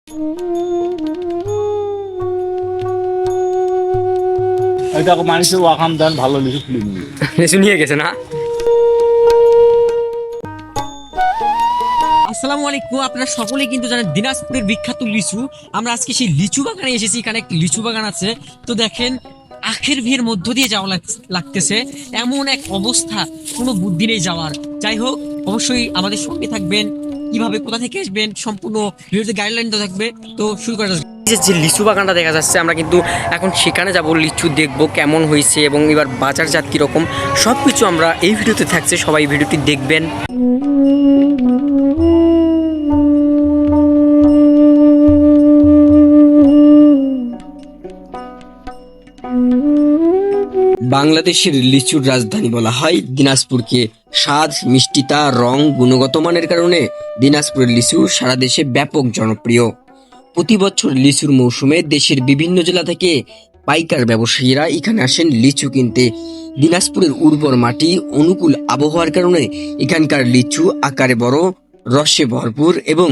এটা মানুষ ওয়াকাম দেন ভালো লিচু তুলে নিয়ে লিচু নিয়ে গেছে না। আসসালামু আলাইকুম, আপনারা সকলেই কিন্তু জানেন দিনাজপুরের বিখ্যাত লিচু। আমরা আজকে সেই লিচু বাগানে এসেছি। এখানে একটি লিচু বাগান আছে। তো দেখেন আখের ভিড়ের মধ্য দিয়ে যাওয়া লাগতেছে, এমন এক অবস্থা, কোনো বুদ্ধি নেই যাওয়ার। যাই হোক, অবশ্যই আমাদের সঙ্গে থাকবেন। কিভাবে কোথা থেকে আসবেন সম্পূর্ণ ভিডিওতে গাইডলাইন তো থাকবে। তো শুরু করা যাক। যে লিচু বাগানটা দেখা যাচ্ছে, আমরা কিন্তু এখন সেখানে যাব, লিচু দেখবো কেমন হয়েছে এবং এবার বাজারজাত কীরকম সব কিছু আমরা এই ভিডিওতে থাকছে। সবাই ভিডিওটি দেখবেন। বাংলাদেশের লিচুর রাজধানী বলা হয় দিনাজপুরকে। স্বাদ, মিষ্টিতা, রং, গুণগত মানের কারণে দিনাজপুরের লিচু সারা দেশে ব্যাপক জনপ্রিয়। প্রতি বছর লিচুর মৌসুমে দেশের বিভিন্ন জেলা থেকে পাইকার ব্যবসায়ীরা এখানে আসেন লিচু কিনতে। দিনাজপুরের উর্বর মাটি, অনুকূল আবহাওয়ার কারণে এখানকার লিচু আকারে বড়, রসে ভরপুর এবং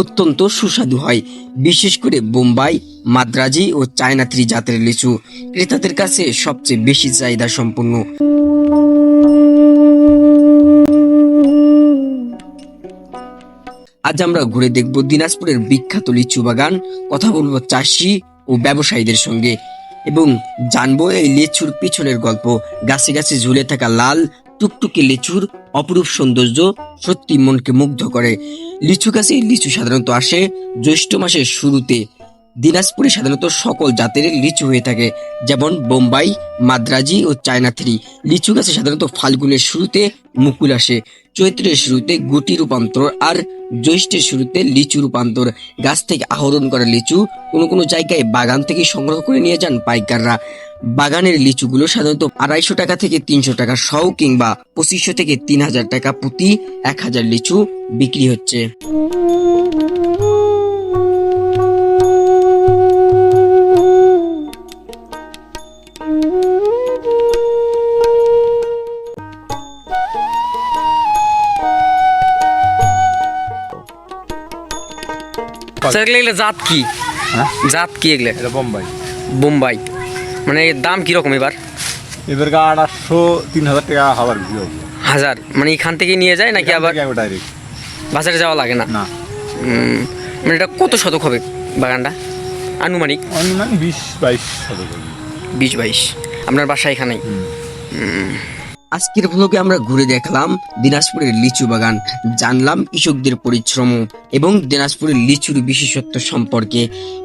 অত্যন্ত সুস্বাদু হয়। বিশেষ করে বোম্বাই, মাদ্রাজি ও চায়না থ্রি জাতের লিচু ক্রেতাদের কাছে সবচেয়ে বেশি চাহিদা সম্পন্ন। আজ আমরা ঘুরে দেখব দিনাজপুরের বিখ্যাত লিচু বাগান, কথা বলবো চাষি ও ব্যবসায়ীদের সঙ্গে এবং জানবো এই লিচুর পিছনের গল্প। গাছে গাছে ঝুলে থাকা লাল টুকটুকে লিচুর অপরূপ সৌন্দর্য সত্যি মনকে মুগ্ধ করে। লিচু গাছে লিচু সাধারণত আসে জ্যৈষ্ঠ মাসের শুরুতে। দিনাজপুরে সাধারণত সকল জাতের লিচু হয়ে থাকে, যেমন বোম্বাই, মাদ্রাজি ও চায়না থ্রি। লিচু গাছে সাধারণত ফাল্গুনের শুরুতে মুকুল আসে, চৈত্রের শুরুতে গুটি রূপান্তর আর জ্যৈষ্ঠের শুরুতে লিচু রূপান্তর। গাছ থেকে আহরণ করা লিচু কোনো কোনো জায়গায় বাগান থেকে সংগ্রহ করে নিয়ে যান পাইকাররা। বাগানের লিচুগুলো সাধারণত 250 টাকা থেকে 300 টাকা শও কিংবা 2500 থেকে 3000 টাকা প্রতি 1000 লিচু বিক্রি হচ্ছে। এগুলো জাত কি? হ্যাঁ, জাত কি এগুলো? এটা বোম্বাই। বোম্বাই মানে দাম কিরকম এবার? এবার 800 3000 টাকা হওয়ার বিক্রি হবে। হাজার মানে এখান থেকে নিয়ে যায় নাকি আবার ডাইরেক্ট বাজারে যাওয়া লাগে না? না, মানে এটা কত শতক হবে বাগানটা আনুমানিক? অনুমান 20-22 শতক। 20-22। আপনার বাসা এখানেই? আজকের ভ্লগে আমরা ঘুরে দেখলাম দিনাজপুরের লিচু বাগান, জানলাম কৃষকদের পরিশ্রম এবং দিনাজপুরের লিচুর বিশেষত্ব সম্পর্কে।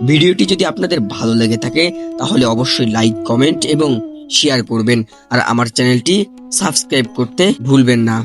ভিডিওটি যদি আপনাদের ভালো লেগে থাকে তাহলে অবশ্যই লাইক, কমেন্ট এবং শেয়ার করবেন আর আমার চ্যানেলটি সাবস্ক্রাইব করতে ভুলবেন না।